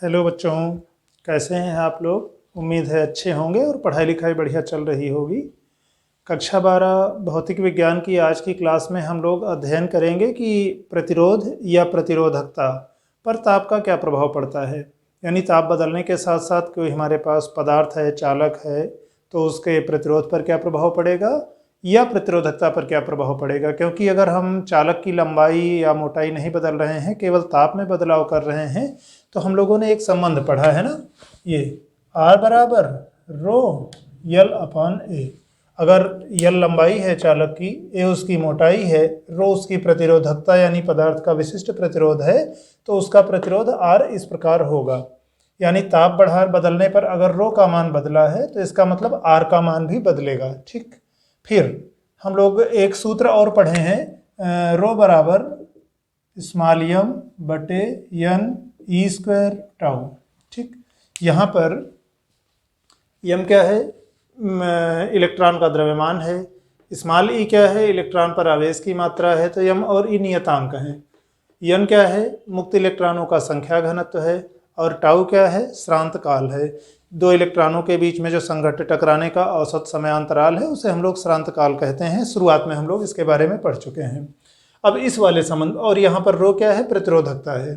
Hello बच्चों, कैसे हैं आप लोग। उम्मीद है अच्छे होंगे और पढ़ाई लिखाई बढ़िया चल रही होगी। कक्षा 12 भौतिक विज्ञान की आज की क्लास में हम लोग अध्ययन करेंगे कि प्रतिरोध या प्रतिरोधकता पर ताप का क्या प्रभाव पड़ता है। यानी ताप बदलने के साथ साथ कोई हमारे पास पदार्थ है, चालक है, तो उसके प्रतिरोध पर क्या प्रभाव पड़ेगा या प्रतिरोधकता पर क्या प्रभाव पड़ेगा। क्योंकि अगर हम चालक की लंबाई या मोटाई नहीं बदल रहे हैं, केवल ताप में बदलाव कर रहे हैं, तो हम लोगों ने एक संबंध पढ़ा है ना, ये R बराबर रो यल अपॉन ए। अगर यल लंबाई है चालक की, ए उसकी मोटाई है, रो उसकी प्रतिरोधकता यानी पदार्थ का विशिष्ट प्रतिरोध है, तो उसका प्रतिरोध R इस प्रकार होगा। यानी ताप बढ़ा बदलने पर अगर रो का मान बदला है तो इसका मतलब R का मान भी बदलेगा। ठीक, फिर हम लोग एक सूत्र और पढ़े हैं, रो बराबर स्मॉल यम बटे यन ई स्क्वायर टाउ। ठीक, यहाँ पर यम क्या है, इलेक्ट्रॉन का द्रव्यमान है, स्मॉल ई क्या है, इलेक्ट्रॉन पर आवेश की मात्रा है, तो यम और ई नियतांक है। यन क्या है, मुक्त इलेक्ट्रॉनों का संख्या घनत्व है, और टाउ क्या है, श्रांत काल है। दो इलेक्ट्रॉनों के बीच में जो संघट्ट टकराने का औसत समय अंतराल है उसे हम लोग श्रांत काल कहते हैं। शुरुआत में हम लोग इसके बारे में पढ़ चुके हैं। अब इस वाले संबंध, और यहाँ पर रो क्या है, प्रतिरोधकता है।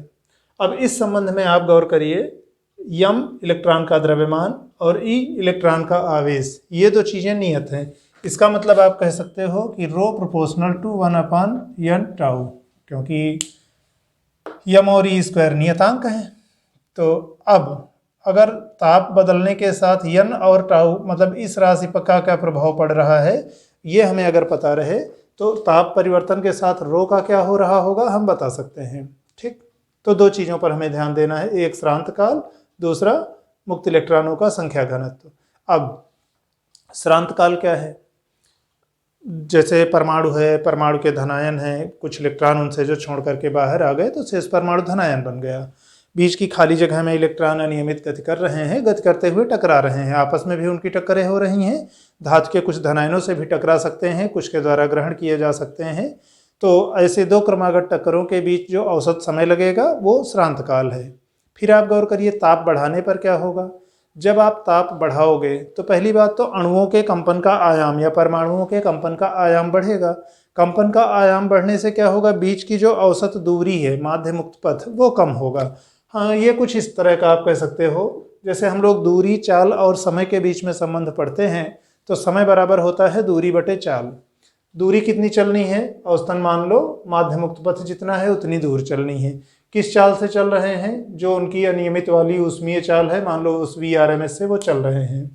अब इस संबंध में आप गौर करिए, यम इलेक्ट्रॉन का द्रव्यमान और ई इलेक्ट्रॉन का आवेश, ये दो चीज़ें नियत हैं। इसका मतलब आप कह सकते हो कि rho proportional to 1/n tau, क्योंकि यम और ई स्क्वायर नियतांक हैं। तो अब अगर ताप बदलने के साथ यन और टाउ मतलब इस राशि पर का क्या प्रभाव पड़ रहा है, ये हमें अगर पता रहे तो ताप परिवर्तन के साथ रो का क्या हो रहा होगा हम बता सकते हैं। ठीक, तो दो चीज़ों पर हमें ध्यान देना है, एक श्रांत काल, दूसरा मुक्त इलेक्ट्रॉनों का संख्या घनत्व। अब श्रांत काल क्या है, जैसे परमाणु है, परमाणु के धनायन है, कुछ इलेक्ट्रॉन उनसे जो छोड़ करके बाहर आ गए तो शेष परमाणु धनायन बन गया। बीच की खाली जगह में इलेक्ट्रॉन अनियमित गति कर रहे हैं, गति करते हुए टकरा रहे हैं, आपस में भी उनकी टक्करें हो रही हैं। धातु के कुछ धनायनों से भी टकरा सकते हैं, कुछ के द्वारा ग्रहण किए जा सकते हैं। तो ऐसे दो क्रमागत टक्करों के बीच जो औसत समय लगेगा वो श्रांत काल है। फिर आप गौर करिए, ताप बढ़ाने पर क्या होगा। जब आप ताप बढ़ाओगे तो पहली बात तो अणुओं के कंपन का आयाम या परमाणुओं के कंपन का आयाम बढ़ेगा। कंपन का आयाम बढ़ने से क्या होगा, बीच की जो औसत दूरी है, माध्य मुक्त पथ, वो कम होगा। हाँ, ये कुछ इस तरह का आप कह सकते हो, जैसे हम लोग दूरी, चाल और समय के बीच में संबंध पढ़ते हैं, तो समय बराबर होता है दूरी बटे चाल। दूरी कितनी चलनी है, औसतन मान लो माध्य मुक्त पथ जितना है उतनी दूर चलनी है। किस चाल से चल रहे हैं, जो उनकी अनियमित वाली ऊष्मीय चाल है, मान लो उस VRMS से वो चल रहे हैं।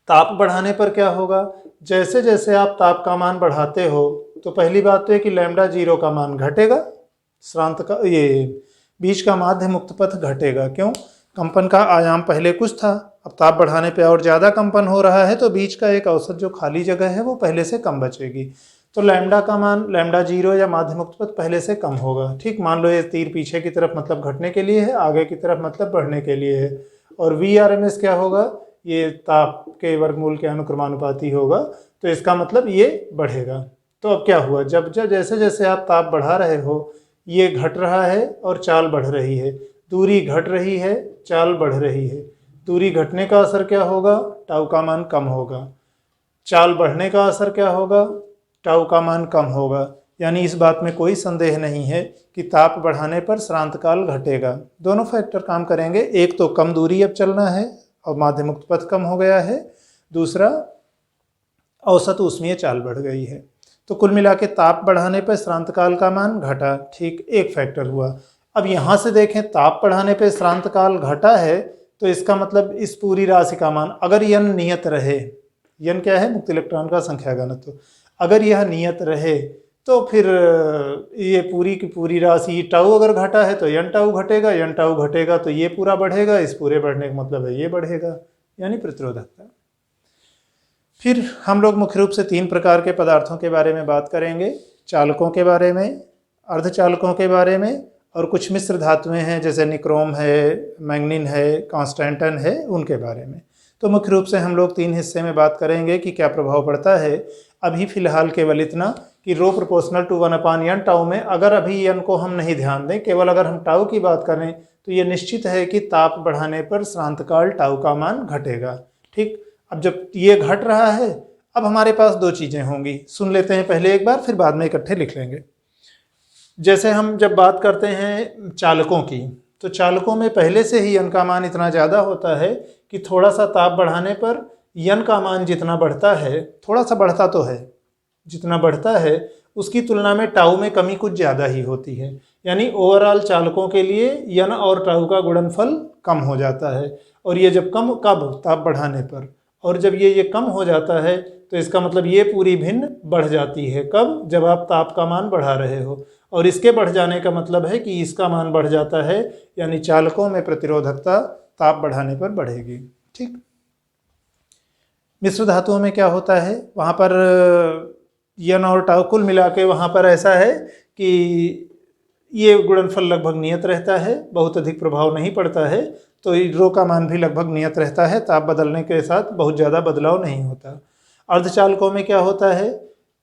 ताप बढ़ाने पर क्या होगा, जैसे जैसे आप ताप का मान बढ़ाते हो तो पहली बात तो है कि लैम्डा जीरो का मान घटेगा, श्रांत का ये बीच का माध्य मुक्त पथ घटेगा। क्यों, कंपन का आयाम पहले कुछ था, अब ताप बढ़ाने पे और ज़्यादा कंपन हो रहा है, तो बीच का एक औसत जो खाली जगह है वो पहले से कम बचेगी। तो लैम्डा का मान, लैम्डा जीरो या माध्य मुक्त पथ पहले से कम होगा। ठीक, मान लो ये तीर पीछे की तरफ मतलब घटने के लिए है, आगे की तरफ मतलब बढ़ने के लिए है। और VRMS क्या होगा, ये ताप के वर्गमूल के अनुक्रमानुपाती होगा, तो इसका मतलब ये बढ़ेगा। तो अब क्या हुआ, जब जब जैसे जैसे आप ताप बढ़ा रहे हो, ये घट रहा है और चाल बढ़ रही है, दूरी घट रही है, चाल बढ़ रही है। दूरी घटने का असर क्या होगा, टाउ का मान कम होगा। चाल बढ़ने का असर क्या होगा, टाउ का मान कम होगा। यानी इस बात में कोई संदेह नहीं है कि ताप बढ़ाने पर श्रांत काल घटेगा। दोनों फैक्टर काम करेंगे, एक तो कम दूरी अब चलना है और माध्य मुक्त पथ कम हो गया है, दूसरा औसत ऊष्मीय चाल बढ़ गई है। तो कुल मिला के ताप बढ़ाने पर श्रांत काल का मान घटा। ठीक, एक फैक्टर हुआ। अब यहाँ से देखें, ताप बढ़ाने पर श्रांत काल घटा है, तो इसका मतलब इस पूरी राशि का मान, अगर यन नियत रहे, यन क्या है, मुक्त इलेक्ट्रॉन का संख्या घनत्व, अगर यह नियत रहे तो फिर ये पूरी की पूरी राशि, टाउ अगर घटा है तो यन टाउ घटेगा, यन टाउ घटेगा तो ये पूरा बढ़ेगा, इस पूरे बढ़ने का मतलब है ये बढ़ेगा, यानी प्रतिरोधकता। फिर हम लोग मुख्य रूप से तीन प्रकार के पदार्थों के बारे में बात करेंगे, चालकों के बारे में, अर्धचालकों के बारे में, और कुछ मिश्र धातुएं हैं जैसे निक्रोम है, मैंगनीन है, कांस्टेंटन है, उनके बारे में। तो मुख्य रूप से हम लोग तीन हिस्से में बात करेंगे कि क्या प्रभाव पड़ता है। अभी फिलहाल केवल इतना कि rho proportional to 1/n tau में अगर अभी n को हम नहीं ध्यान दें, केवल अगर हम टाउ की बात करें तो ये निश्चित है कि ताप बढ़ाने पर श्रांतकाल टाउ का मान घटेगा। ठीक, अब जब ये घट रहा है, अब हमारे पास दो चीज़ें होंगी। सुन लेते हैं पहले एक बार, फिर बाद में इकट्ठे लिख लेंगे। जैसे हम जब बात करते हैं चालकों की, तो चालकों में पहले से ही n का मान इतना ज़्यादा होता है कि थोड़ा सा ताप बढ़ाने पर n का मान जितना बढ़ता है, थोड़ा सा बढ़ता तो है, जितना बढ़ता है उसकी तुलना में टाउ में कमी कुछ ज़्यादा ही होती है। यानी ओवरऑल चालकों के लिए n और टाउ का गुणनफल कम हो जाता है। और ये जब कब ताप बढ़ाने पर, और जब ये कम हो जाता है तो इसका मतलब ये पूरी भिन्न बढ़ जाती है। कब? जब आप ताप का मान बढ़ा रहे हो। और इसके बढ़ जाने का मतलब है कि इसका मान बढ़ जाता है, यानी चालकों में प्रतिरोधकता ताप बढ़ाने पर बढ़ेगी। ठीक, मिश्र धातुओं में क्या होता है, वहाँ पर n और टाउ कुल मिला के वहाँ पर ऐसा है कि ये गुणनफल लगभग नियत रहता है, बहुत अधिक प्रभाव नहीं पड़ता है। तो रो का मान भी लगभग नियत रहता है, ताप बदलने के साथ बहुत ज़्यादा बदलाव नहीं होता। अर्धचालकों में क्या होता है,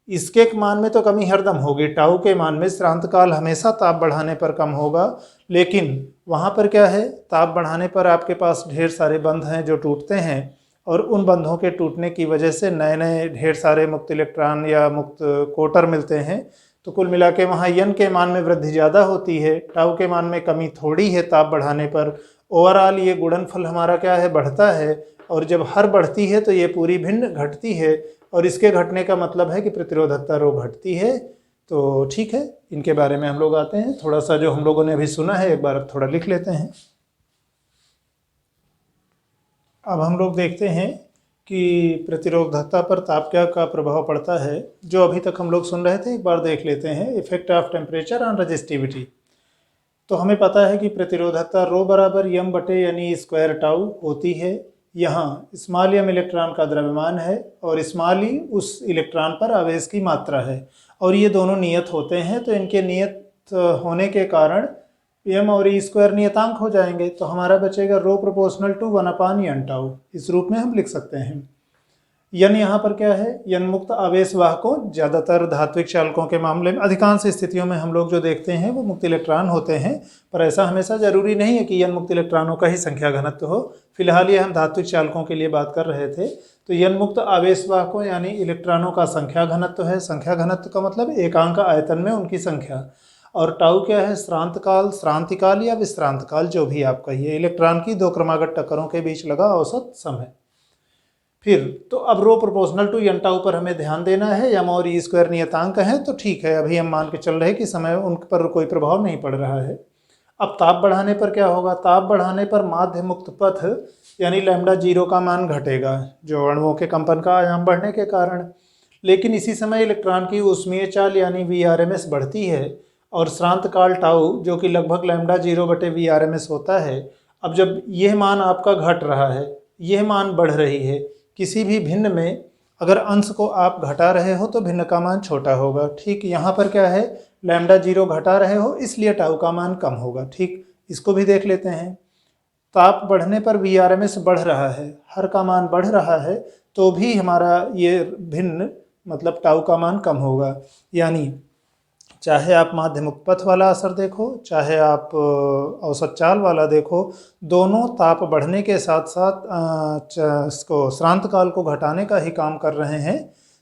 इसके मान में तो कमी हरदम होगी, टाउ के मान में श्रांतकाल हमेशा ताप बढ़ाने पर कम होगा। लेकिन वहाँ पर क्या है, ताप बढ़ाने पर आपके पास ढेर सारे बंध हैं जो टूटते हैं, और उन बंधों के टूटने की वजह से नए नए ढेर सारे मुक्त इलेक्ट्रॉन या मुक्त कोटर मिलते हैं। तो कुल मिला के वहाँ n के मान में वृद्धि ज़्यादा होती है, टाउ के मान में कमी थोड़ी है ताप बढ़ाने पर। ओवरऑल ये गुणनफल हमारा क्या है, बढ़ता है। और जब हर बढ़ती है तो ये पूरी भिन्न घटती है, और इसके घटने का मतलब है कि प्रतिरोधकता रो घटती है। तो ठीक है, इनके बारे में हम लोग आते हैं। थोड़ा सा जो हम लोगों ने अभी सुना है एक बार अब थोड़ा लिख लेते हैं। अब हम लोग देखते हैं कि प्रतिरोधकता पर ताप क्या का प्रभाव पड़ता है। जो अभी तक हम लोग सुन रहे थे एक बार देख लेते हैं, effect of temperature on resistivity. तो हमें पता है कि प्रतिरोधकता रो बराबर m बटे यानी स्क्वायर टाउ होती है। यहाँ स्मॉल m इलेक्ट्रॉन का द्रव्यमान है और स्मॉल e उस इलेक्ट्रॉन पर आवेश की मात्रा है, और ये दोनों नियत होते हैं। तो इनके नियत होने के कारण m और e स्क्वायर नियतांक हो जाएंगे। तो हमारा बचेगा रो प्रोपोर्शनल टू 1/n टाउ। इस रूप में हम लिख सकते हैं। n यहाँ पर क्या है, n मुक्त आवेश वाहकों, ज़्यादातर धात्विक चालकों के मामले में अधिकांश स्थितियों में हम लोग जो देखते हैं वो मुक्त इलेक्ट्रॉन होते हैं, पर ऐसा हमेशा जरूरी नहीं है कि n मुक्त इलेक्ट्रॉनों का ही संख्या घनत्व हो। फिलहाल ये हम धात्विक चालकों के लिए बात कर रहे थे। तो n मुक्त आवेश वाहकों यानी इलेक्ट्रॉनों का संख्या घनत्व है। संख्या घनत्व का मतलब एकांक आयतन में उनकी संख्या। और टाउ क्या है, श्रांतकाल, श्रांतिकाल या विश्रांतकाल जो भी आप कहिए, इलेक्ट्रॉन की दो क्रमागत टक्करों के बीच लगा औसत समय। फिर तो अब रो प्रोपोर्शनल टू n टाउ पर हमें ध्यान देना है। m और e स्क्वायर नियतांक हैं, तो ठीक है, अभी हम मान के चल रहे हैं कि समय उन पर कोई प्रभाव नहीं पड़ रहा है। अब ताप बढ़ाने पर क्या होगा, ताप बढ़ाने पर माध्य मुक्त पथ यानी लैम्डा 0 का मान घटेगा, जो अणुओं के कंपन का आयाम बढ़ने के कारण। लेकिन इसी समय इलेक्ट्रॉन की ऊष्मीय चाल यानी Vrms बढ़ती है, और श्रांतकाल टाउ जो कि लगभग लैम्डा 0 बटे Vrms होता है। अब जब यह मान आपका घट रहा है, यह मान बढ़ रही है, किसी भी भिन्न में अगर अंश को आप घटा रहे हो तो भिन्न का मान छोटा होगा। ठीक, यहाँ पर क्या है, लैम्डा 0 घटा रहे हो इसलिए टाउ का मान कम होगा। ठीक, इसको भी देख लेते हैं। ताप बढ़ने पर Vrms बढ़ रहा है, हर का मान बढ़ रहा है, तो भी हमारा ये भिन्न मतलब टाउ का मान कम होगा। यानी चाहे आप माध्य मुक्त पथ वाला असर देखो, चाहे आप औसत चाल वाला देखो, दोनों ताप बढ़ने के साथ साथ इसको श्रांतकाल को घटाने का ही काम कर रहे हैं।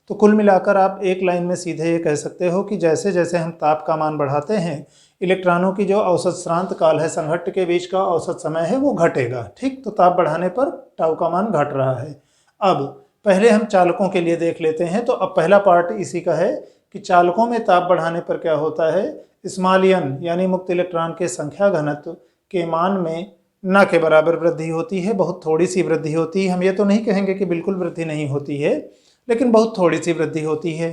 तो कुल मिलाकर आप एक लाइन में सीधे ये कह सकते हो कि जैसे जैसे हम ताप का मान बढ़ाते हैं, इलेक्ट्रॉनों की जो औसत श्रांतकाल है, संघट्ट के बीच का औसत समय है, वो घटेगा। ठीक, तो ताप बढ़ाने पर टाउ का मान घट रहा है। अब पहले हम चालकों के लिए देख लेते हैं। तो अब पहला पार्ट इसी का है कि चालकों में ताप बढ़ाने पर क्या होता है, स्मॉल n यानी मुक्त इलेक्ट्रॉन के संख्या घनत्व के मान में न के बराबर वृद्धि होती है, बहुत थोड़ी सी वृद्धि होती है। हम ये तो नहीं कहेंगे कि बिल्कुल वृद्धि नहीं होती है, लेकिन बहुत थोड़ी सी वृद्धि होती है।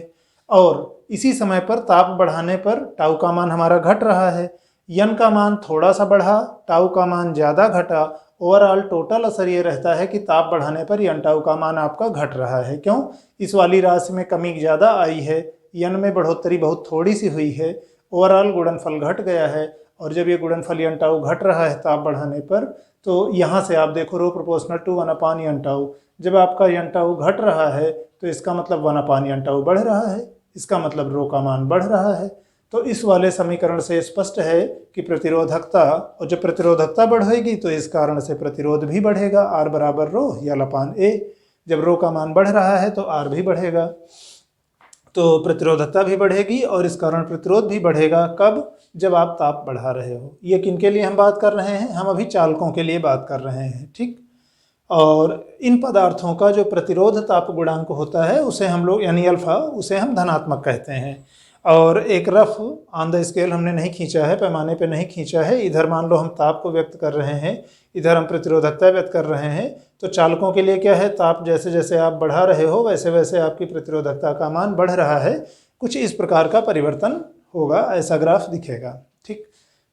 और इसी समय पर ताप बढ़ाने पर टाउ का मान हमारा घट रहा है। n का मान थोड़ा सा बढ़ा, टाउ का मान ज़्यादा घटा। ओवरऑल टोटल असर ये रहता है कि ताप बढ़ाने पर n टाउ का मान आपका घट रहा है। क्यों, इस वाली राशि में कमी ज़्यादा आई है, n में बढ़ोतरी बहुत थोड़ी सी हुई है, ओवरऑल गुणनफल घट गया है। और जब ये गुणनफल n टाउ घट रहा है ताप बढ़ाने पर, तो यहाँ से आप देखो रो प्रोपोर्शनल टू 1/n टाउ। जब आपका n टाउ घट रहा है तो इसका मतलब 1/n टाउ बढ़ रहा है। इसका मतलब रो का मान बढ़ रहा है। तो इस वाले समीकरण से स्पष्ट है कि प्रतिरोधकता, और जब प्रतिरोधकता बढ़ेगी तो इस कारण से प्रतिरोध भी बढ़ेगा, आर बराबर रो या लपान ए। जब रो का मान बढ़ रहा है तो आर भी बढ़ेगा, तो प्रतिरोधकता भी बढ़ेगी और इस कारण प्रतिरोध भी बढ़ेगा। कब? जब आप ताप बढ़ा रहे हो। ये किनके लिए हम बात कर रहे हैं? हम अभी चालकों के लिए बात कर रहे हैं, ठीक। और इन पदार्थों का जो प्रतिरोध ताप गुणांक होता है उसे हम लोग यानी अल्फा, उसे हम धनात्मक कहते हैं। और एक रफ ऑन द स्केल हमने नहीं खींचा है, पैमाने पे नहीं खींचा है। इधर मान लो हम ताप को व्यक्त कर रहे हैं, इधर हम प्रतिरोधकता व्यक्त कर रहे हैं। तो चालकों के लिए क्या है, ताप जैसे जैसे आप बढ़ा रहे हो वैसे वैसे आपकी प्रतिरोधकता का मान बढ़ रहा है। कुछ इस प्रकार का परिवर्तन होगा, ऐसा ग्राफ दिखेगा, ठीक।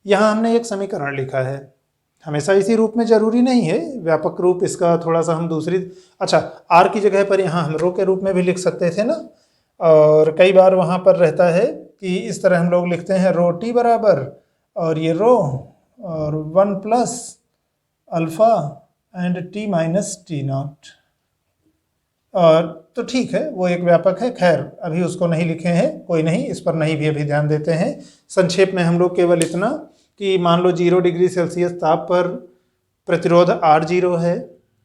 यहाँ हमने एक समीकरण लिखा है, हमेशा इसी रूप में जरूरी नहीं है, व्यापक रूप इसका थोड़ा सा हम दूसरी, अच्छा आर की जगह पर यहाँ हम रो के रूप में भी लिख सकते थे ना। और कई बार वहाँ पर रहता है कि इस तरह हम लोग लिखते हैं रो टी बराबर, और ये रो और 1 plus alpha and T minus T not. और तो ठीक है, वो एक व्यापक है, खैर अभी उसको नहीं लिखे हैं, कोई नहीं, इस पर नहीं भी अभी ध्यान देते हैं। संक्षेप में हम लोग केवल इतना कि मान लो 0 डिग्री सेल्सियस ताप पर प्रतिरोध R0 है,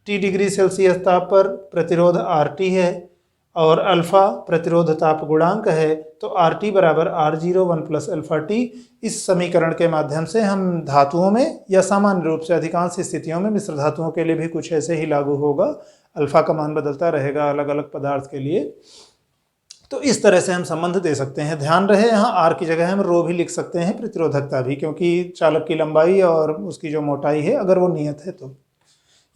T डिग्री सेल्सियस ताप पर प्रतिरोध RT है, और अल्फ़ा प्रतिरोध ताप गुणांक है। तो RT बराबर R0 1 प्लस अल्फ़ा टी। इस समीकरण के माध्यम से हम धातुओं में, या सामान्य रूप से अधिकांश स्थितियों में मिश्र धातुओं के लिए भी कुछ ऐसे ही लागू होगा, अल्फ़ा का मान बदलता रहेगा अलग अलग पदार्थ के लिए। तो इस तरह से हम संबंध दे सकते हैं। ध्यान रहे यहाँ आर की जगह हम रो भी लिख सकते हैं, प्रतिरोधकता भी, क्योंकि चालक की लंबाई और उसकी जो मोटाई है अगर वो नियत है तो,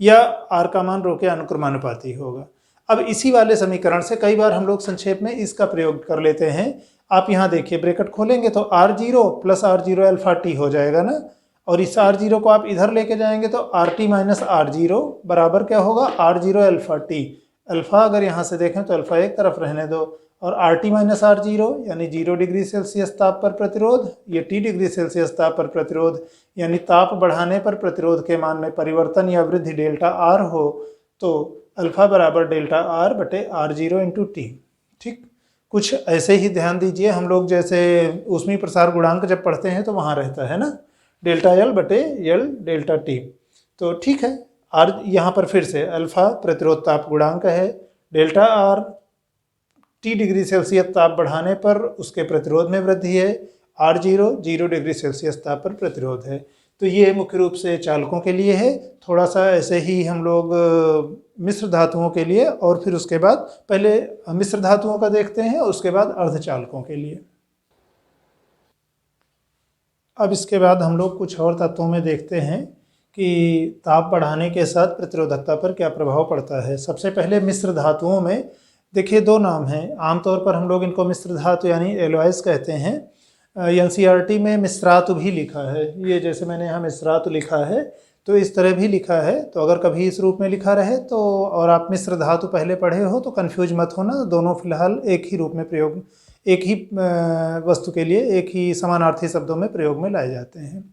या आर का मान रो के अनुक्रमानुपाती होगा। अब इसी वाले समीकरण से कई बार हम लोग संक्षेप में इसका प्रयोग कर लेते हैं। आप यहाँ देखिए, ब्रैकेट खोलेंगे तो R0 plus R0 alpha T हो जाएगा ना, और इस R0 को आप इधर लेके जाएंगे तो RT माइनस R0 बराबर क्या होगा, R0 अल्फ़ा टी। अल्फ़ा अगर यहाँ से देखें तो अल्फ़ा एक तरफ रहने दो, और RT माइनस R0 यानी 0 डिग्री सेल्सियस ताप पर प्रतिरोध, ये T डिग्री सेल्सियस ताप पर प्रतिरोध, यानी ताप बढ़ाने पर प्रतिरोध के मान में परिवर्तन या वृद्धि डेल्टा R हो तो अल्फ़ा बराबर डेल्टा R बटे R0 इंटू टी, ठीक। कुछ ऐसे ही ध्यान दीजिए, हम लोग जैसे ऊष्मीय प्रसार गुणांक जब पढ़ते हैं तो वहाँ रहता है ना डेल्टा L बटे L डेल्टा टी। तो ठीक है, R यहाँ पर फिर से अल्फ़ा प्रतिरोध ताप गुणांक है, delta R T degree Celsius ताप बढ़ाने पर उसके प्रतिरोध में वृद्धि है, R0 0 डिग्री सेल्सियस ताप पर प्रतिरोध है। तो ये मुख्य रूप से चालकों के लिए है। थोड़ा सा ऐसे ही हम लोग मिश्र धातुओं के लिए, और फिर उसके बाद पहले मिश्र धातुओं का देखते हैं, उसके बाद अर्धचालकों के लिए। अब इसके बाद हम लोग कुछ और तत्वों में देखते हैं कि ताप बढ़ाने के साथ प्रतिरोधकता पर क्या प्रभाव पड़ता है। सबसे पहले मिश्र धातुओं में देखिए 2 नाम हैं, आमतौर पर हम लोग इनको मिश्र धातु यानी एलॉयज कहते हैं। एनसीईआरटी में मिश्रातु भी लिखा है, ये जैसे मैंने यहाँ मिश्रातु लिखा है तो इस तरह भी लिखा है। तो अगर कभी इस रूप में लिखा रहे तो, और आप मिश्र धातु पहले पढ़े हो तो कन्फ्यूज मत होना, दोनों फिलहाल एक ही रूप में प्रयोग, एक ही वस्तु के लिए एक ही समानार्थी शब्दों में प्रयोग में लाए जाते हैं।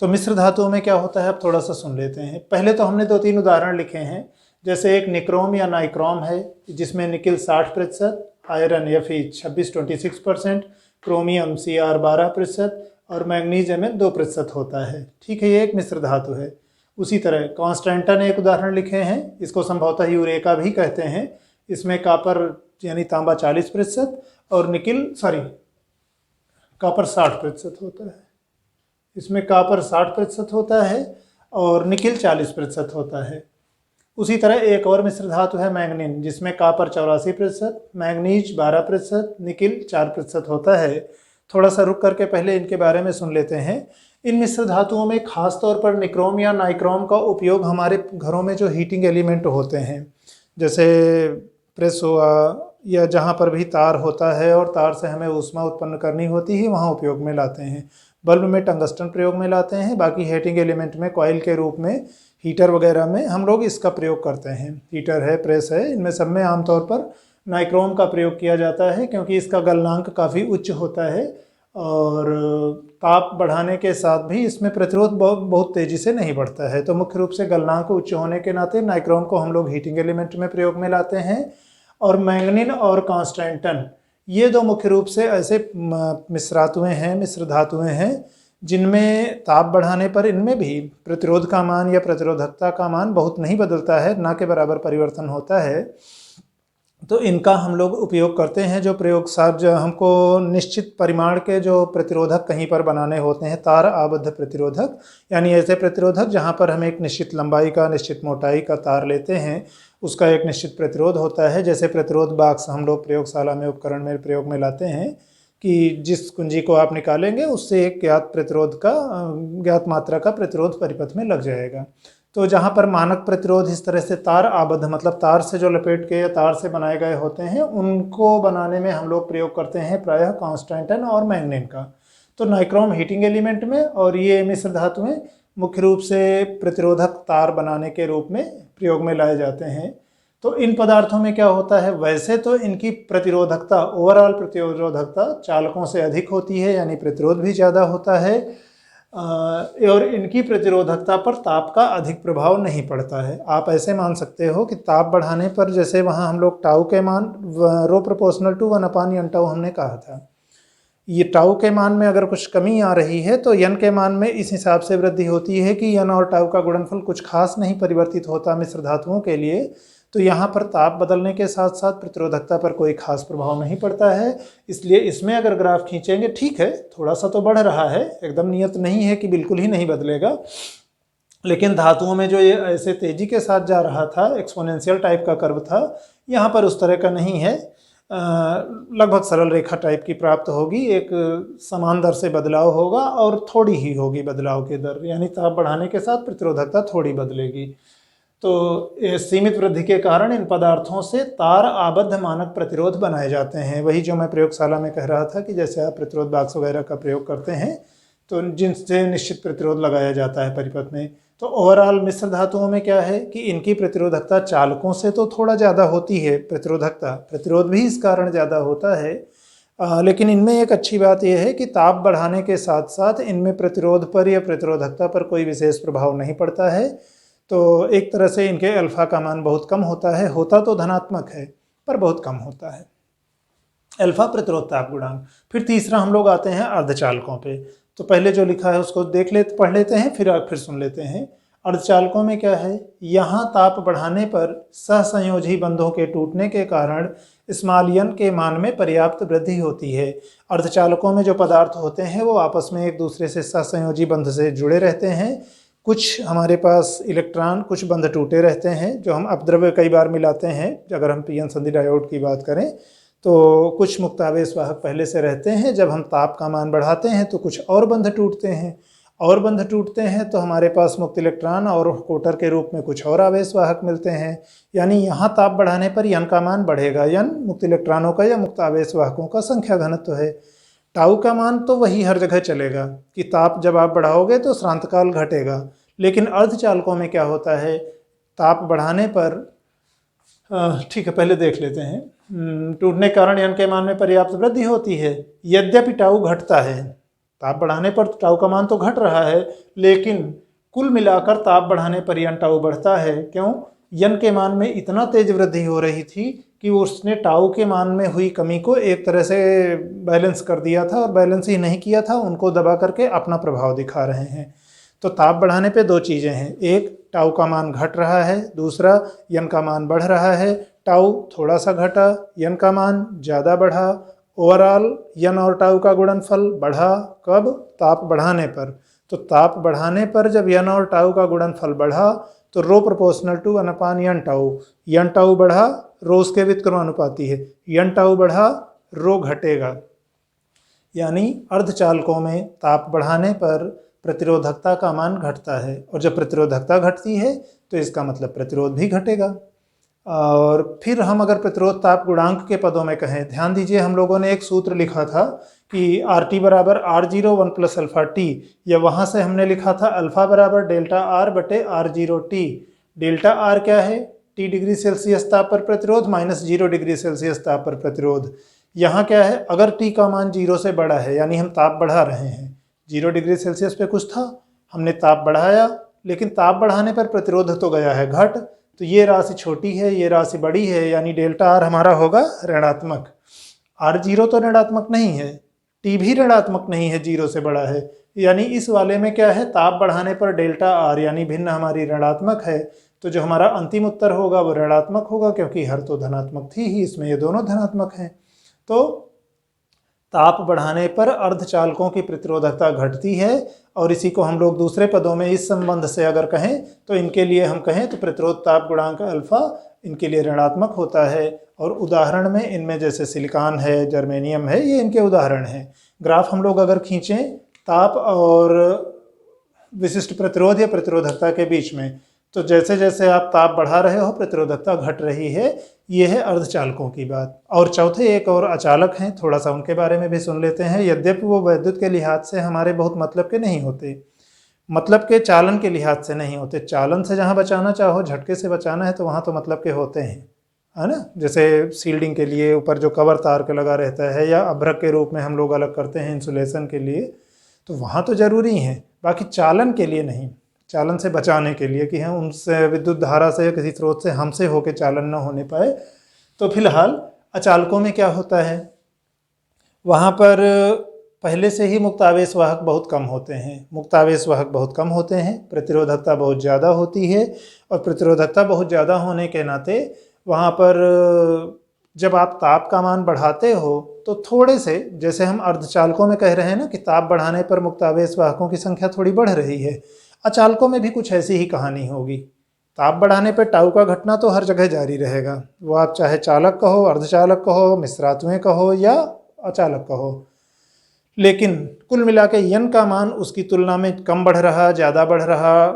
तो मिश्र धातुओं में क्या होता है, अब थोड़ा सा सुन लेते हैं। पहले तो हमने 2-3 उदाहरण लिखे हैं, जैसे एक निक्रोम या नाइक्रोम है जिसमें nickel 60%, iron Fe 26-26%, chromium Cr 12% और मैग्नीज Mn 2% होता है, ठीक है। ये एक मिश्र धातु है। उसी तरह कॉन्स्टेंटन एक उदाहरण लिखे हैं, इसको संभवतः यूरेका भी कहते हैं। इसमें कापर यानी तांबा 40% और निकिल कापर 60% होता है। इसमें कापर 60% होता है और निकिल 40% होता है। उसी तरह एक और मिश्र धातु है मैग्नीन, जिसमें कापर 84%, मैग्नीज 12%, निकिल 4% होता है। थोड़ा सा रुक करके पहले इनके बारे में सुन लेते हैं। इन मिश्र धातुओं में खास तौर पर निक्रोम या नाइक्रोम का उपयोग हमारे घरों में जो हीटिंग एलिमेंट होते हैं, जैसे प्रेस हुआ या जहाँ पर भी तार होता है और तार से हमें ऊष्मा उत्पन्न करनी होती है, वहाँ उपयोग में लाते हैं। बल्ब में टंगस्टन प्रयोग में लाते हैं, बाकी हीटिंग एलिमेंट में कॉइल के रूप में, हीटर वगैरह में हम लोग इसका प्रयोग करते हैं। हीटर है, प्रेस है, इनमें सब में आमतौर पर नाइक्रोम का प्रयोग किया जाता है क्योंकि इसका गलनांक काफ़ी उच्च होता है और ताप बढ़ाने के साथ भी इसमें प्रतिरोध बहुत तेज़ी से नहीं बढ़ता है। तो मुख्य रूप से गलनांक उच्च होने के नाते नाइक्रोम को हम लोग हीटिंग एलिमेंट में प्रयोग में लाते हैं। और मैंगनीन और कॉन्स्टेंटन ये दो मुख्य रूप से ऐसे मिश्रातुएं हैं, मिश्र धातुएं हैं जिनमें ताप बढ़ाने पर इनमें भी प्रतिरोध का मान या प्रतिरोधकता का मान बहुत नहीं बदलता है, ना के बराबर परिवर्तन होता है। तो इनका हम लोग उपयोग करते हैं जो प्रयोगशाला, जो हमको निश्चित परिमाण के जो प्रतिरोधक कहीं पर बनाने होते हैं, तार आबद्ध प्रतिरोधक, यानी ऐसे प्रतिरोधक जहां पर हम एक निश्चित लंबाई का, निश्चित मोटाई का तार लेते हैं, उसका एक निश्चित प्रतिरोध होता है। जैसे प्रतिरोध बॉक्स हम लोग प्रयोगशाला में उपकरण में प्रयोग में लाते हैं कि जिस कुंजी को आप निकालेंगे उससे एक ज्ञात प्रतिरोध का, ज्ञात मात्रा का प्रतिरोध परिपथ में लग जाएगा। तो जहाँ पर मानक प्रतिरोध इस तरह से तार आबद्ध, मतलब तार से जो लपेट के या तार से बनाए गए होते हैं, उनको बनाने में हम लोग प्रयोग करते हैं प्रायः कांस्टेंटन और मैग्नीन का। तो नाइक्रोम हीटिंग एलिमेंट में और ये मिश्र धातुएं मुख्य रूप से प्रतिरोधक तार बनाने के रूप में प्रयोग में लाए जाते हैं। तो इन पदार्थों में क्या होता है, वैसे तो इनकी प्रतिरोधकता, ओवरऑल प्रतिरोधकता चालकों से अधिक होती है, यानी प्रतिरोध भी ज़्यादा होता है, और इनकी प्रतिरोधकता पर ताप का अधिक प्रभाव नहीं पड़ता है। आप ऐसे मान सकते हो कि ताप बढ़ाने पर, जैसे वहाँ हम लोग टाउ के मान रो प्रोपोर्शनल टू 1/n टाउ हमने कहा था, ये टाउ के मान में अगर कुछ कमी आ रही है तो यन के मान में इस हिसाब से वृद्धि होती है कि यन और टाउ का गुणनफल कुछ खास नहीं परिवर्तित होता मिश्र धातुओं के लिए। तो यहाँ पर ताप बदलने के साथ साथ प्रतिरोधकता पर कोई खास प्रभाव नहीं पड़ता है। इसलिए इसमें अगर ग्राफ खींचेंगे, ठीक है थोड़ा सा तो बढ़ रहा है, एकदम नियत नहीं है कि बिल्कुल ही नहीं बदलेगा, लेकिन धातुओं में जो ये ऐसे तेजी के साथ जा रहा था, एक्सपोनेंशियल टाइप का कर्व था, यहाँ पर उस तरह का नहीं है। लगभग सरल रेखा टाइप की प्राप्त होगी, एक समान दर से बदलाव होगा और थोड़ी ही होगी बदलाव की दर, यानी ताप बढ़ाने के साथ प्रतिरोधकता थोड़ी बदलेगी। तो सीमित वृद्धि के कारण इन पदार्थों से तार आबद्ध मानक प्रतिरोध बनाए जाते हैं। वही जो मैं प्रयोगशाला में कह रहा था कि जैसे आप प्रतिरोध बॉक्स वगैरह का प्रयोग करते हैं तो जिनसे निश्चित प्रतिरोध लगाया जाता है परिपथ में। तो ओवरऑल मिश्र धातुओं में क्या है कि इनकी प्रतिरोधकता चालकों से तो थोड़ा ज़्यादा होती है, प्रतिरोधकता, प्रतिरोध भी इस कारण ज़्यादा होता है, लेकिन इनमें एक अच्छी बात यह है कि ताप बढ़ाने के साथ साथ इनमें प्रतिरोध पर या प्रतिरोधकता पर कोई विशेष प्रभाव नहीं पड़ता है। तो एक तरह से इनके अल्फा का मान बहुत कम होता है, होता तो धनात्मक है पर बहुत कम होता है। अल्फा प्रतिरोध ताप गुणांक। फिर तीसरा हम लोग आते हैं अर्धचालकों पे। तो पहले जो लिखा है उसको पढ़ लेते हैं, फिर सुन लेते हैं। अर्धचालकों में क्या है, यहाँ ताप बढ़ाने पर सहसंयोजी बंधों के टूटने के कारण स्मॉल n के मान में पर्याप्त वृद्धि होती है। अर्धचालकों में जो पदार्थ होते हैं वो आपस में एक दूसरे से सहसंयोजी बंध से जुड़े रहते हैं। कुछ हमारे पास इलेक्ट्रॉन, कुछ बंध टूटे रहते हैं जो हम अपद्रव्य कई बार मिलाते हैं। अगर हम पीएन संधि डायोड की बात करें तो कुछ मुक्तावेश वाहक पहले से रहते हैं, जब हम ताप का मान बढ़ाते हैं तो कुछ और बंध टूटते हैं, और बंध टूटते हैं तो हमारे पास मुक्त इलेक्ट्रॉन और कोटर के रूप में कुछ और आवेश वाहक मिलते हैं। यानी यहाँ ताप बढ़ाने पर यन का मान बढ़ेगा, यन मुक्त इलेक्ट्रॉनों का या मुक्त आवेश वाहकों का संख्या घनत्व है। टाउ का मान तो वही हर जगह चलेगा कि ताप जब आप बढ़ाओगे तो श्रांतकाल घटेगा, लेकिन अर्धचालकों में क्या होता है, ताप बढ़ाने पर, ठीक है पहले देख लेते हैं, टूटने के कारण यन के मान में पर्याप्त वृद्धि होती है। यद्यपि टाउ घटता है, ताप बढ़ाने पर टाउ का मान तो घट रहा है, लेकिन कुल मिलाकर ताप बढ़ाने पर यन टाउ बढ़ता है। क्यों? यन के मान में इतना तेज वृद्धि हो रही थी कि उसने टाउ के मान में हुई कमी को एक तरह से बैलेंस कर दिया था, और बैलेंस ही नहीं किया था, उनको दबा करके अपना प्रभाव दिखा रहे हैं। तो ताप बढ़ाने पे दो चीज़ें हैं, एक टाउ का मान घट रहा है, दूसरा यन का मान बढ़ रहा है। टाउ थोड़ा सा घटा, यन का मान ज़्यादा बढ़ा। ओवरऑल यन और टाउ का गुणनफल बढ़ा, कब? ताप बढ़ाने पर। तो ताप बढ़ाने पर जब यन और टाउ का गुणनफल बढ़ा तो rho proportional to 1/n tau, n tau बढ़ा, रो उसके व्युत्क्रमानुपाती है, यन टाउ बढ़ा, रो घटेगा। यानी अर्धचालकों में ताप बढ़ाने पर प्रतिरोधकता का मान घटता है, और जब प्रतिरोधकता घटती है तो इसका मतलब प्रतिरोध भी घटेगा। और फिर हम अगर प्रतिरोध ताप गुणांक के पदों में कहें, ध्यान दीजिए हम लोगों ने एक सूत्र लिखा था कि RT बराबर R0 1 + अल्फा टी, या वहाँ से हमने लिखा था अल्फा बराबर डेल्टा R बटे R0 टी। डेल्टा R क्या है? T डिग्री सेल्सियस ताप पर प्रतिरोध माइनस 0 डिग्री सेल्सियस ताप पर प्रतिरोध। यहाँ क्या है, अगर T का मान 0 से बड़ा है यानी हम ताप बढ़ा रहे हैं, 0 डिग्री सेल्सियस पे कुछ था, हमने ताप बढ़ाया, लेकिन ताप बढ़ाने पर प्रतिरोध तो गया है घट, तो ये राशि छोटी है, ये राशि बड़ी है, यानी डेल्टा R हमारा होगा ऋणात्मक। R0 तो ऋणात्मक नहीं है, T भी ऋणात्मक नहीं है, 0 से बड़ा है, यानी इस वाले में क्या है, ताप बढ़ाने पर डेल्टा R यानी भिन्न हमारी ऋणात्मक है, तो जो हमारा अंतिम उत्तर होगा वो ऋणात्मक होगा, क्योंकि हर तो धनात्मक थी ही, इसमें ये दोनों धनात्मक हैं। तो ताप बढ़ाने पर अर्धचालकों की प्रतिरोधकता घटती है, और इसी को हम लोग दूसरे पदों में इस संबंध से अगर कहें तो इनके लिए हम कहें तो प्रतिरोध ताप गुणांक अल्फा इनके लिए ऋणात्मक होता है। और उदाहरण में इनमें जैसे सिलिकॉन है, जर्मेनियम है, ये इनके उदाहरण हैं। ग्राफ हम लोग अगर खींचें ताप और विशिष्ट प्रतिरोध या प्रतिरोधकता के बीच में, तो जैसे जैसे आप ताप बढ़ा रहे हो प्रतिरोधकता घट रही है, ये है अर्धचालकों की बात। और चौथे एक और अचालक हैं, थोड़ा सा उनके बारे में भी सुन लेते हैं। यद्यपि वो विद्युत के लिहाज से हमारे बहुत मतलब के नहीं होते, मतलब के चालन के लिहाज से नहीं होते। चालन से जहाँ बचाना चाहो, झटके से बचाना है तो वहाँ तो मतलब के होते हैं, है ना। जैसे सील्डिंग के लिए ऊपर जो कवर तार के लगा रहता है, या अभ्रक के रूप में हम लोग अलग करते हैं इंसुलेशन के लिए, तो वहाँ तो ज़रूरी हैं, बाकी चालन के लिए नहीं। चालन से बचाने के लिए कि हम उनसे विद्युत धारा से किसी स्रोत से हमसे होकर चालन न होने पाए। तो फिलहाल अचालकों में क्या होता है, वहाँ पर पहले से ही मुक्तावेश वाहक बहुत कम होते हैं, मुक्तावेश वाहक बहुत कम होते हैं, प्रतिरोधकता बहुत ज़्यादा होती है, और प्रतिरोधकता बहुत ज़्यादा होने के नाते वहाँ पर जब आप ताप का मान बढ़ाते हो तो थोड़े से, जैसे हम अर्धचालकों में कह रहे हैं ना कि ताप बढ़ाने पर मुक्तावेश वाहकों की संख्या थोड़ी बढ़ रही है, अचालकों में भी कुछ ऐसी ही कहानी होगी। ताप बढ़ाने पर टाउ का घटना तो हर जगह जारी रहेगा, वो आप चाहे चालक कहो, अर्धचालक कहो, मिश्रात्वें कहो या अचालक कहो, लेकिन कुल मिला के यन का मान उसकी तुलना में कम बढ़ रहा, ज़्यादा बढ़ रहा,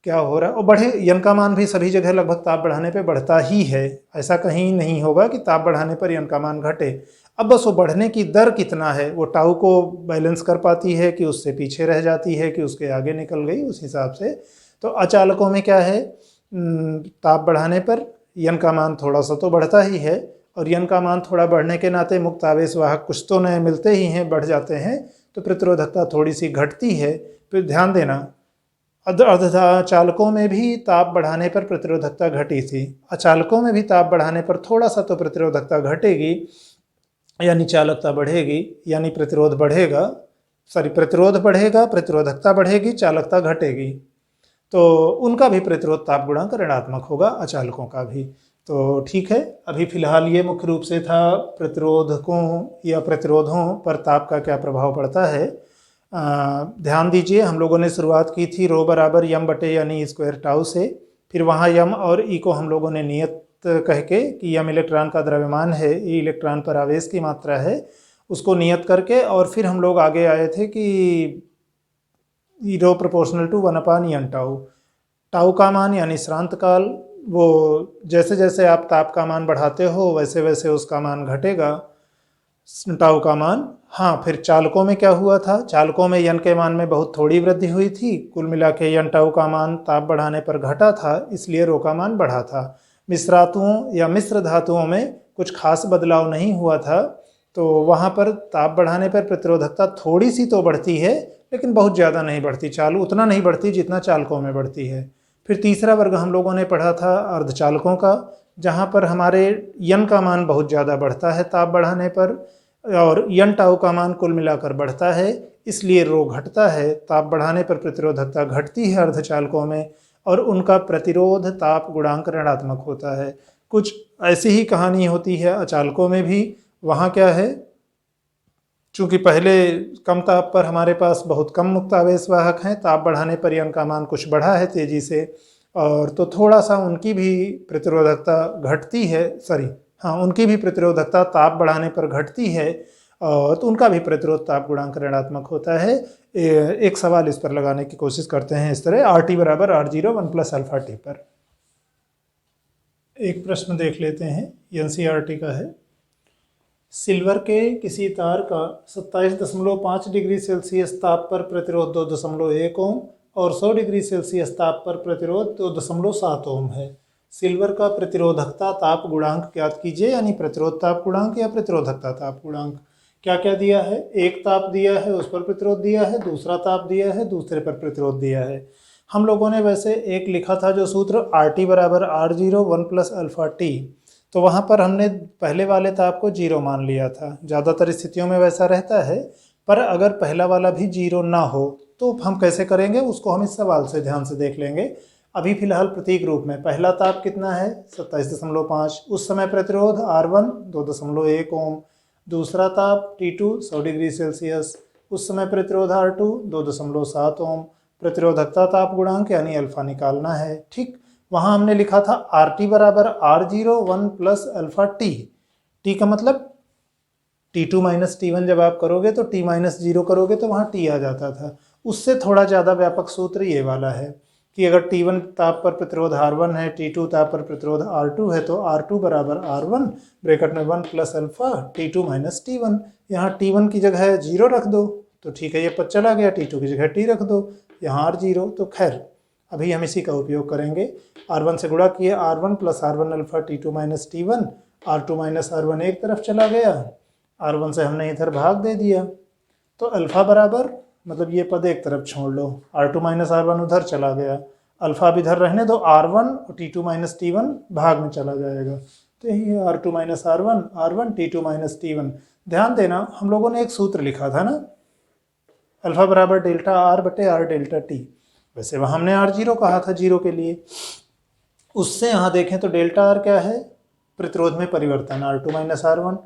क्या हो रहा है, और बढ़े यन का मान भी सभी जगह लगभग ताप बढ़ाने पे बढ़ता ही है। ऐसा कहीं नहीं होगा कि ताप बढ़ाने पर यन का मान घटे। अब बस वो बढ़ने की दर कितना है, वो टाउ को बैलेंस कर पाती है कि उससे पीछे रह जाती है कि उसके आगे निकल गई, उस हिसाब से। तो अचालकों में क्या है, ताप बढ़ाने पर यन का मान थोड़ा सा तो बढ़ता ही है, और यन का मान थोड़ा बढ़ने के नाते मुक्त आवेश वाहक कुछ तो नए मिलते ही हैं, बढ़ जाते हैं, तो प्रतिरोधकता थोड़ी सी घटती है। फिर ध्यान देना, अर्धचालकों में भी ताप बढ़ाने पर प्रतिरोधकता घटी थी, अचालकों में भी ताप बढ़ाने पर थोड़ा सा तो प्रतिरोधकता घटेगी, यानी चालकता बढ़ेगी, यानी प्रतिरोध बढ़ेगा, प्रतिरोध बढ़ेगा, प्रतिरोधकता बढ़ेगी, चालकता घटेगी। तो उनका भी प्रतिरोध ताप गुणांक ऋणात्मक होगा, अचालकों का भी। तो ठीक है, अभी फिलहाल ये मुख्य रूप से था प्रतिरोधकों या प्रतिरोधों पर ताप का क्या प्रभाव पड़ता है। ध्यान दीजिए, हम लोगों ने शुरुआत की थी रो बराबर यम बटे यानी स्क्वायर टाउ से, फिर वहाँ यम और ई को हम लोगों ने नियत कह के कि यम इलेक्ट्रॉन का द्रव्यमान है, ई इलेक्ट्रॉन पर आवेश की मात्रा है, उसको नियत करके, और फिर हम लोग आगे आए थे कि rho proportional to 1/n tau, tau का मान यानी श्रांत काल, वो जैसे जैसे आप ताप का मान बढ़ाते हो वैसे वैसे उसका मान घटेगा, टाउ का मान। हाँ, फिर चालकों में क्या हुआ था, चालकों में यन के मान में बहुत थोड़ी वृद्धि हुई थी, कुल मिला के यन टाउ का मान ताप बढ़ाने पर घटा था, इसलिए रो का मान बढ़ा था। मिश्रातुओं या मिश्र धातुओं में कुछ खास बदलाव नहीं हुआ था, तो वहाँ पर ताप बढ़ाने पर प्रतिरोधकता थोड़ी सी तो बढ़ती है, लेकिन बहुत ज़्यादा नहीं बढ़ती, चालू उतना नहीं बढ़ती जितना चालकों में बढ़ती है। फिर तीसरा वर्ग हम लोगों ने पढ़ा था अर्धचालकों का, जहाँ पर हमारे यन का मान बहुत ज़्यादा बढ़ता है ताप बढ़ाने पर, और यन टाउ का मान कुल मिलाकर बढ़ता है, इसलिए रो घटता है। ताप बढ़ाने पर प्रतिरोधकता घटती है अर्धचालकों में, और उनका प्रतिरोध ताप गुणांक ऋणात्मक होता है। कुछ ऐसी ही कहानी होती है अचालकों में भी। वहाँ क्या है, चूँकि पहले कम ताप पर हमारे पास बहुत कम मुक्त आवेश वाहक हैं, ताप बढ़ाने पर यन का मान कुछ बढ़ा है तेज़ी से, और तो थोड़ा सा उनकी भी प्रतिरोधकता घटती है, उनकी भी प्रतिरोधकता ताप बढ़ाने पर घटती है, और तो उनका भी प्रतिरोध ताप गुणांक ऋणात्मक होता है। एक सवाल इस पर लगाने की कोशिश करते हैं इस तरह, RT बराबर R0 1 + αT पर। एक प्रश्न देख लेते हैं, NCERT का है। सिल्वर के किसी तार का 27.5 डिग्री सेल्सियस ताप पर प्रतिरोध 2.1 ओम और 100 डिग्री सेल्सियस ताप पर प्रतिरोध 2.7 ओम है। सिल्वर का प्रतिरोधकता ताप गुणांक ज्ञात कीजिए, यानी प्रतिरोध ताप गुणांक या प्रतिरोधकता ताप गुणांक। क्या क्या दिया है, एक ताप दिया है, उस पर प्रतिरोध दिया है, दूसरा ताप दिया है, दूसरे पर प्रतिरोध दिया है। हम लोगों ने वैसे एक लिखा था जो सूत्र RT बराबर R0 1 + αT, तो वहाँ पर हमने पहले वाले ताप को 0 मान लिया था। ज़्यादातर स्थितियों में वैसा रहता है, पर अगर पहला वाला भी 0 ना हो तो हम कैसे करेंगे उसको हम इस सवाल से ध्यान से देख लेंगे। अभी फिलहाल प्रतीक रूप में पहला ताप कितना है 27.5, उस समय प्रतिरोध R1 2.1 ओम, दूसरा ताप T2 100 डिग्री सेल्सियस, उस समय प्रतिरोध R2 2.7 ओम। प्रतिरोधकता ताप गुणांक यानी अल्फा निकालना है। ठीक, वहाँ हमने लिखा था RT बराबर R0 1 plus alpha T. T का मतलब T2 माइनस T1 जब आप करोगे तो T माइनस 0 करोगे तो वहाँ T आ जाता था। उससे थोड़ा ज़्यादा व्यापक सूत्र ये वाला है कि अगर T1 ताप पर प्रतिरोध R1 है, T2 ताप पर प्रतिरोध R2 है, तो R2 बराबर R1 ब्रैकेट में 1 plus alpha T2 minus T1। यहाँ T1 की जगह 0 रख दो तो ठीक है, ये पद चला गया। T2 की जगह T रख दो, यहाँ R0। तो खैर अभी हम इसी का उपयोग करेंगे। R1 से गुणा किए R1 plus R1 alpha T2 minus T1, R2 minus R1 एक तरफ चला गया, R1 से हमने इधर भाग दे दिया, तो अल्फा बराबर मतलब ये पद एक तरफ छोड़ लो, R2 माइनस R1 उधर चला गया, अल्फा अब इधर रहने दो, R1 और T2 माइनस T1 भाग में चला जाएगा। तो यही है R2 minus R1, R1 T2 minus T1। ध्यान देना हम लोगों ने एक सूत्र लिखा था ना, अल्फा बराबर डेल्टा R बटे R डेल्टा T। वैसे वहाँ हमने R0 कहा था 0 के लिए। उससे यहाँ देखें तो डेल्टा R क्या है, प्रतिरोध में परिवर्तन R2 minus R1,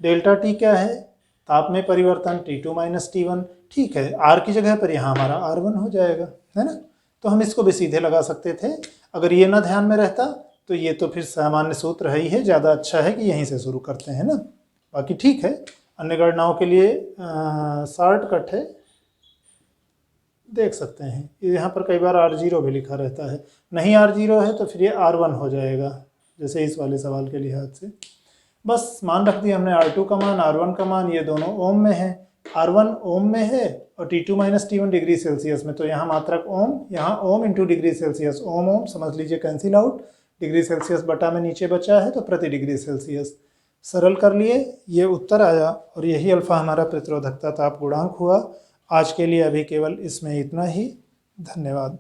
delta T क्या है, ताप में परिवर्तन T2 माइनस T1। ठीक है, R की जगह पर यहाँ हमारा R1 हो जाएगा, है ना। तो हम इसको भी सीधे लगा सकते थे। अगर ये ना ध्यान में रहता तो ये तो फिर सामान्य सूत्र है ही है, ज़्यादा अच्छा है कि यहीं से शुरू करते हैं ना। बाकी ठीक है, अन्य गणनाओं के लिए शॉर्टकट है, देख सकते हैं। यहाँ पर कई बार R0 भी लिखा रहता है, नहीं R0 है तो फिर ये R1 हो जाएगा, जैसे इस वाले सवाल के लिहाज से। बस मान रख दिया हमने R2 का मान, R1 का मान, ये दोनों ओम में है। R1 ओम में है और T2 minus T1 degree Celsius में, तो यहाँ मात्रक ओम, यहाँ ohm into degree Celsius, Om Om समझ लीजिए कैंसिल आउट, डिग्री सेल्सियस बटा में नीचे बचा है तो प्रति डिग्री सेल्सियस। सरल कर लिए, ये उत्तर आया और यही अल्फा हमारा प्रतिरोधकता ताप गुणांक हुआ। आज के लिए अभी केवल इसमें इतना ही। धन्यवाद।